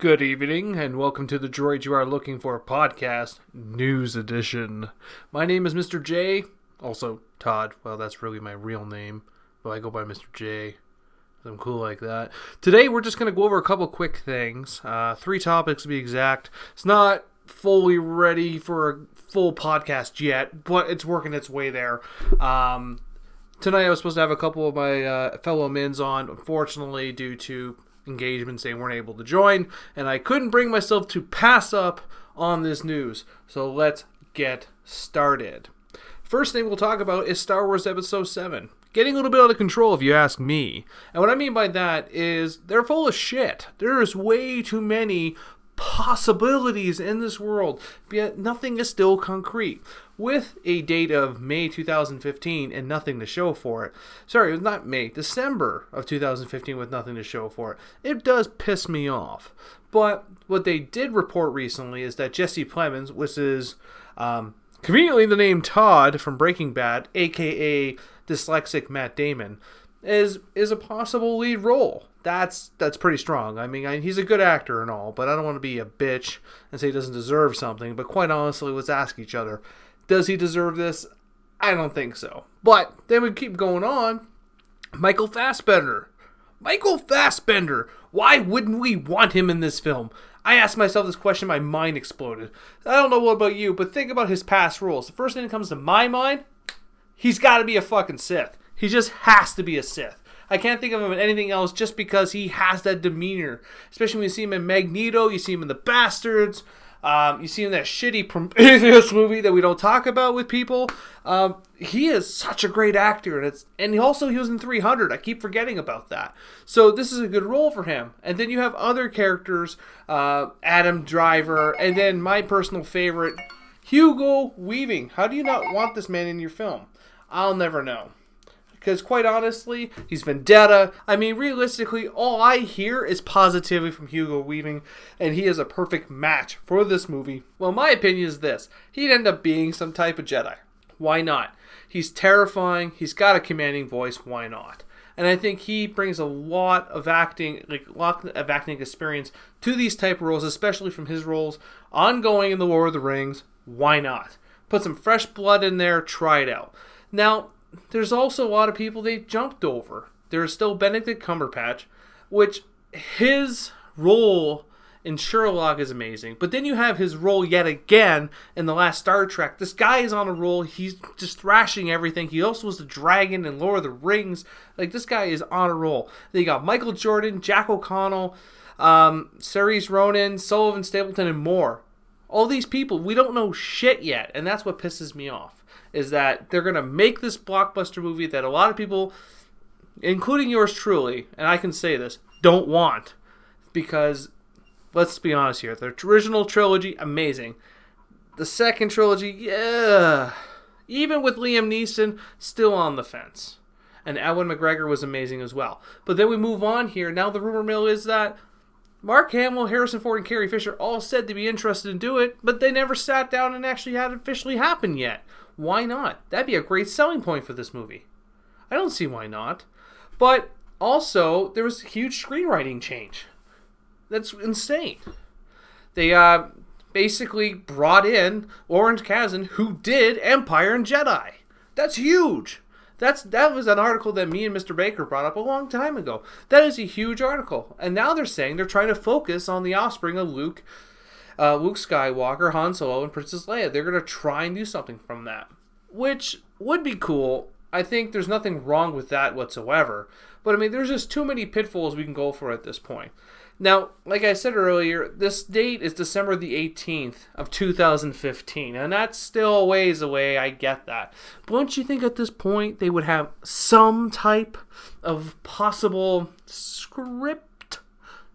Good evening, and welcome to the Droid You Are Looking For podcast, News Edition. My name is Mr. J, also Todd. Well, that's really my real name, but I go by Mr. J. I'm cool like that. Today, we're just going to go over a couple quick things. 3 topics to be exact. It's not fully ready for a full podcast yet, but it's working its way there. Tonight, I was supposed to have a couple of my fellow mins on. Unfortunately, due to engagements, they weren't able to join, and I couldn't bring myself to pass up on this news. So let's get started. First thing we'll talk about is Star Wars Episode VII. Getting a little bit out of control, if you ask me. And what I mean by that is they're full of shit. There's way too many possibilities in this world, yet nothing is still concrete. With a date of May 2015 and nothing to show for it. Sorry, it was not May, December of 2015 with nothing to show for it. It does piss me off. But what they did report recently is that Jesse Plemons, which is conveniently the name Todd from Breaking Bad, aka dyslexic Matt Damon, is a possible lead role. That's pretty strong. I mean, he's a good actor and all, but I don't want to be a bitch and say he doesn't deserve something. But quite honestly, let's ask each other, does he deserve this? I don't think so. But then we keep going on. Michael Fassbender. Why wouldn't we want him in this film? I asked myself this question, my mind exploded. I don't know what about you, but think about his past roles. The first thing that comes to my mind, he's got to be a fucking Sith. He just has to be a Sith. I can't think of him in anything else just because he has that demeanor. Especially when you see him in Magneto, you see him in The Bastards, you see him in that shitty Prometheus movie that we don't talk about with people. He is such a great actor, and he was in 300. I keep forgetting about that. So this is a good role for him. And then you have other characters, Adam Driver, and then my personal favorite, Hugo Weaving. How do you not want this man in your film? I'll never know. Because quite honestly, he's Vendetta. I mean, realistically, all I hear is positivity from Hugo Weaving, and he is a perfect match for this movie. Well, my opinion is this. He'd end up being some type of Jedi. Why not? He's terrifying. He's got a commanding voice. Why not? And I think he brings a lot of acting experience to these type of roles, especially from his roles ongoing in The Lord of the Rings. Why not? Put some fresh blood in there. Try it out. Now, there's also a lot of people they jumped over. There's still Benedict Cumberbatch, which his role in Sherlock is amazing. But then you have his role yet again in the last Star Trek. This guy is on a roll. He's just thrashing everything. He also was the dragon in Lord of the Rings. Like, this guy is on a roll. Then you got Michael Jordan, Jack O'Connell, Saoirse Ronan, Sullivan Stapleton, and more. All these people, we don't know shit yet. And that's what pisses me off. Is that they're going to make this blockbuster movie that a lot of people, including yours truly, and I can say this, don't want. Because, let's be honest here, the original trilogy, amazing. The second trilogy, yeah. Even with Liam Neeson, still on the fence. And Ewan McGregor was amazing as well. But then we move on here. Now the rumor mill is that Mark Hamill, Harrison Ford, and Carrie Fisher all said to be interested in doing it, but they never sat down and actually had it officially happen yet. Why not? That'd be a great selling point for this movie. I don't see why not. But also, there was a huge screenwriting change. That's insane. They basically brought in Lawrence Kasdan, who did Empire and Jedi. That's huge. That was an article that me and Mr. Baker brought up a long time ago. That is a huge article. And now they're saying they're trying to focus on the offspring of Luke Skywalker, Han Solo, and Princess Leia. They're going to try and do something from that, which would be cool. I think there's nothing wrong with that whatsoever. But, I mean, there's just too many pitfalls we can go for at this point. Now, like I said earlier, this date is December the 18th of 2015, and that's still a ways away, I get that. But don't you think at this point they would have some type of possible script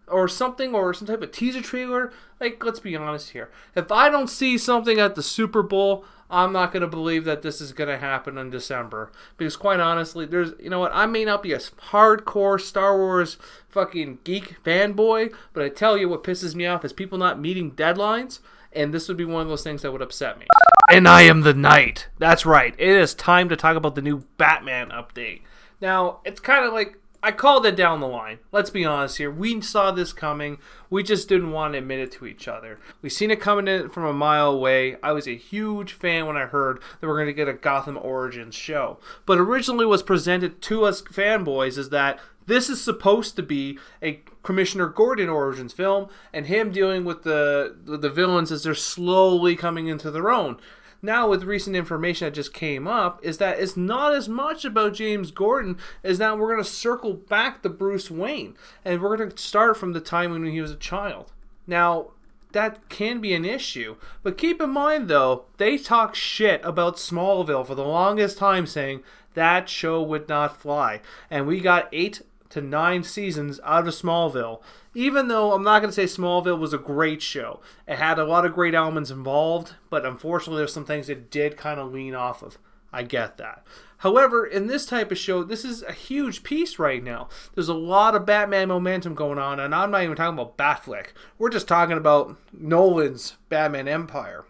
or something, or some type of teaser trailer? Like, let's be honest here. If I don't see something at the Super Bowl, I'm not going to believe that this is going to happen in December. Because quite honestly, you know what, I may not be a hardcore Star Wars fucking geek fanboy, but I tell you what pisses me off is people not meeting deadlines, and this would be one of those things that would upset me. And I am the Knight. That's right. It is time to talk about the new Batman update. Now, it's kind of like I called it down the line. Let's be honest here. We saw this coming. We just didn't want to admit it to each other. We seen it coming in from a mile away. I was a huge fan when I heard that we're going to get a Gotham Origins show. But originally was presented to us fanboys is that this is supposed to be a Commissioner Gordon Origins film and him dealing with the villains as they're slowly coming into their own. Now, with recent information that just came up, is that it's not as much about James Gordon as that we're going to circle back to Bruce Wayne. And we're going to start from the time when he was a child. Now, that can be an issue. But keep in mind, though, they talk shit about Smallville for the longest time, saying that show would not fly. And we got 8 to 9 seasons out of Smallville. Even though I'm not going to say Smallville was a great show. It had a lot of great elements involved, but unfortunately there's some things it did kind of lean off of. I get that. However, in this type of show, this is a huge piece right now. There's a lot of Batman momentum going on, and I'm not even talking about Batfleck. We're just talking about Nolan's Batman Empire.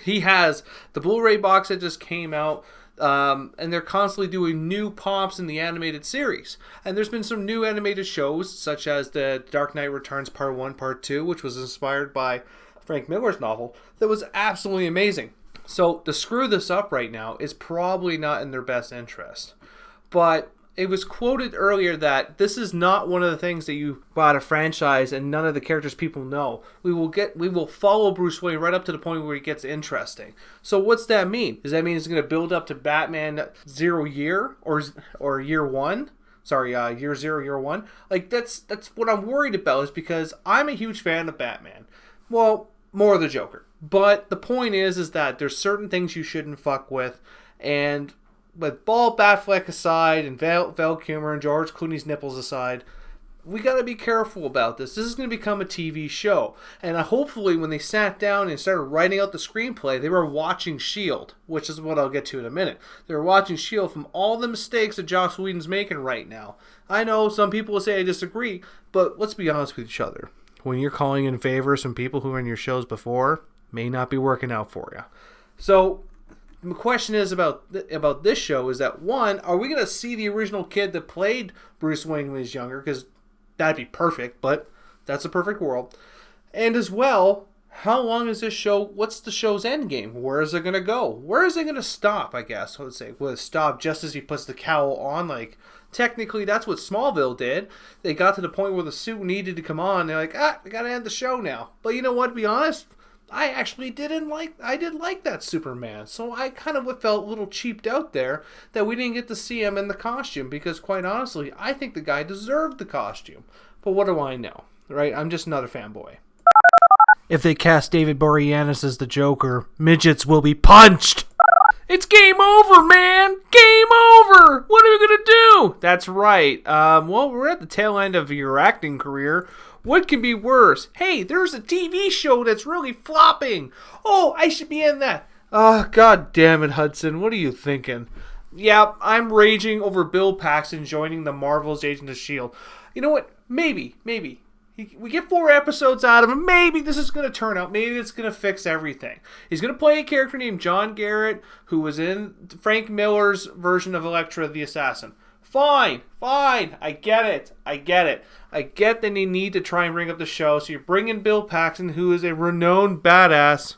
He has the Blu-ray box that just came out, and they're constantly doing new pops in the animated series. And there's been some new animated shows, such as the Dark Knight Returns Part 1, Part 2, which was inspired by Frank Miller's novel, that was absolutely amazing. So to screw this up right now is probably not in their best interest. But it was quoted earlier that this is not one of the things that you bought a franchise and none of the characters people know. We will follow Bruce Wayne right up to the point where he gets interesting. So what's that mean? Does that mean it's going to build up to Batman 0 year or year 1? Sorry, year 0, year 1. Like that's what I'm worried about, is because I'm a huge fan of Batman. Well, more of the Joker. But the point is that there's certain things you shouldn't fuck with, and with Bald Batfleck aside, and Val Kilmer and George Clooney's nipples aside, we got to be careful about this. This is going to become a TV show. And hopefully when they sat down and started writing out the screenplay, they were watching S.H.I.E.L.D., which is what I'll get to in a minute. They were watching S.H.I.E.L.D. from all the mistakes that Joss Whedon's making right now. I know some people will say I disagree, but let's be honest with each other. When you're calling in favors from people who were in your shows before, may not be working out for you. So the question is about this show is that, one, are we going to see the original kid that played Bruce Wayne when he was younger? Because that'd be perfect, but that's a perfect world. And as well, how long is this show? What's the show's end game? Where is it going to go? Where is it going to stop, I guess? Let's say, will it stop just as he puts the cowl on? Like, technically, that's what Smallville did. They got to the point where the suit needed to come on. They're like, we got to end the show now. But you know what, to be honest, I actually did like that Superman. So I kind of felt a little cheaped out there that we didn't get to see him in the costume, because quite honestly, I think the guy deserved the costume. But what do I know, right? I'm just another fanboy. If they cast David Boreanaz as the Joker, midgets will be punched! It's game over, man! Game over! What are we gonna do? That's right. Well, we're at the tail end of your acting career. What can be worse? Hey, there's a TV show that's really flopping. Oh, I should be in that. Oh, God damn it, Hudson. What are you thinking? Yeah, I'm raging over Bill Paxton joining the Marvel's Agents of S.H.I.E.L.D. You know what? Maybe. We get 4 episodes out of him. Maybe this is going to turn out. Maybe it's going to fix everything. He's going to play a character named John Garrett, who was in Frank Miller's version of Elektra the Assassin. Fine. I get it. I get that they need to try and bring up the show. So you're bringing Bill Paxton, who is a renowned badass.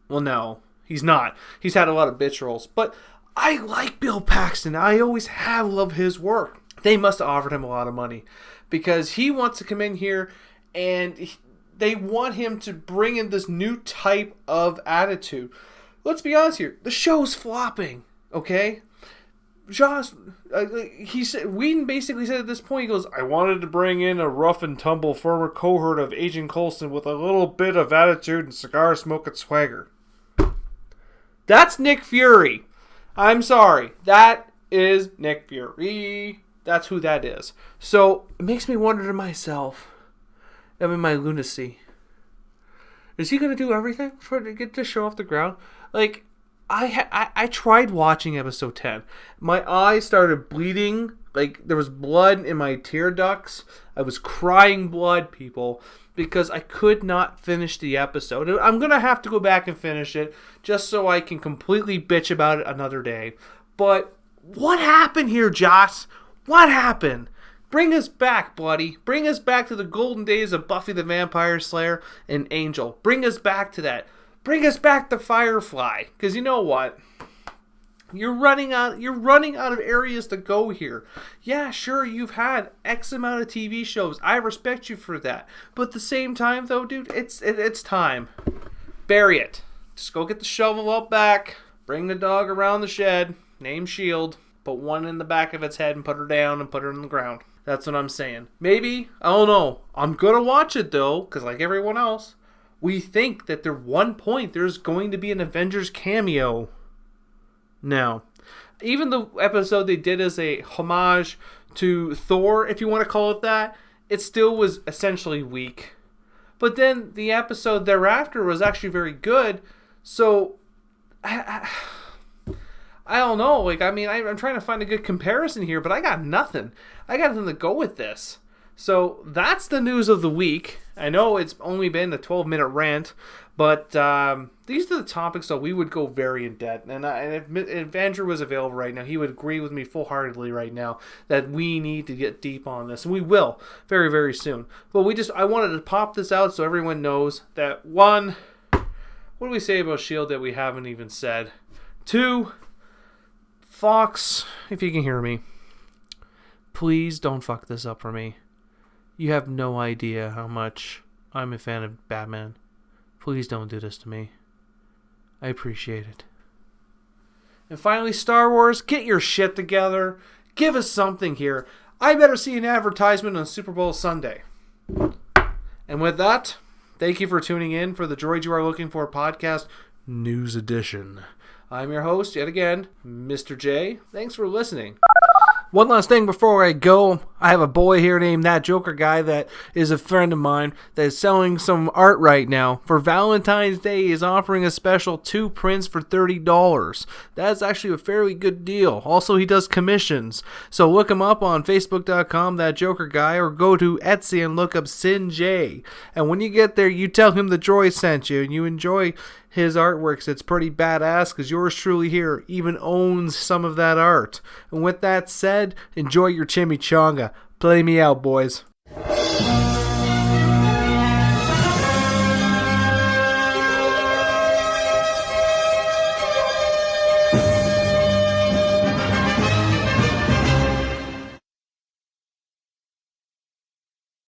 Well, no, he's not. He's had a lot of bitch roles. But I like Bill Paxton. I always have loved his work. They must have offered him a lot of money, because he wants to come in here and they want him to bring in this new type of attitude. Let's be honest here. The show's flopping, okay? Whedon basically said at this point, he goes, I wanted to bring in a rough and tumble former cohort of Agent Coulson with a little bit of attitude and cigar smoke and swagger. That's Nick Fury. I'm sorry. That is Nick Fury. That's who that is. So it makes me wonder to myself, I'm in my lunacy, is he going to do everything to get this show off the ground? Like, I tried watching episode 10. My eyes started bleeding. Like, there was blood in my tear ducts. I was crying blood, people, because I could not finish the episode. I'm going to have to go back and finish it just so I can completely bitch about it another day. But what happened here, Joss? What happened? Bring us back, buddy. Bring us back to the golden days of Buffy the Vampire Slayer and Angel. Bring us back to that. Bring us back to Firefly. Because you know what? You're running out of areas to go here. Yeah, sure, you've had X amount of TV shows. I respect you for that. But at the same time, though, dude, it's time. Bury it. Just go get the shovel up back. Bring the dog around the shed. Name Shield. Put one in the back of its head and put her down and put her in the ground. That's what I'm saying. Maybe, I don't know. I'm going to watch it, though, because like everyone else, we think that at one point there's going to be an Avengers cameo. Now, even the episode they did as a homage to Thor, if you want to call it that, it still was essentially weak. But then the episode thereafter was actually very good. So, I don't know. Like, I mean, I'm trying to find a good comparison here, but I got nothing. I got nothing to go with this. So, that's the news of the week. I know it's only been a 12-minute rant, but these are the topics that we would go very in depth. And if Andrew was available right now, he would agree with me full-heartedly right now that we need to get deep on this. And we will very, very soon. But I wanted to pop this out so everyone knows that, one, what do we say about S.H.I.E.L.D. that we haven't even said? Two, Fox, if you can hear me, please don't fuck this up for me. You have no idea how much I'm a fan of Batman. Please don't do this to me. I appreciate it. And finally, Star Wars, get your shit together. Give us something here. I better see an advertisement on Super Bowl Sunday. And with that, thank you for tuning in for the Droid You Are Looking For podcast news edition. I'm your host, yet again, Mr. J. Thanks for listening. One last thing before I go, I have a boy here named That Joker Guy that is a friend of mine that is selling some art right now. For Valentine's Day, he is offering a special 2 prints for $30. That's actually a fairly good deal. Also, he does commissions. So look him up on Facebook.com, That Joker Guy, or go to Etsy and look up Sin J. And when you get there, you tell him the Droid sent you and you enjoy his artworks. It's pretty badass because yours truly here even owns some of that art. And with that said, enjoy your chimichanga. Play me out, boys.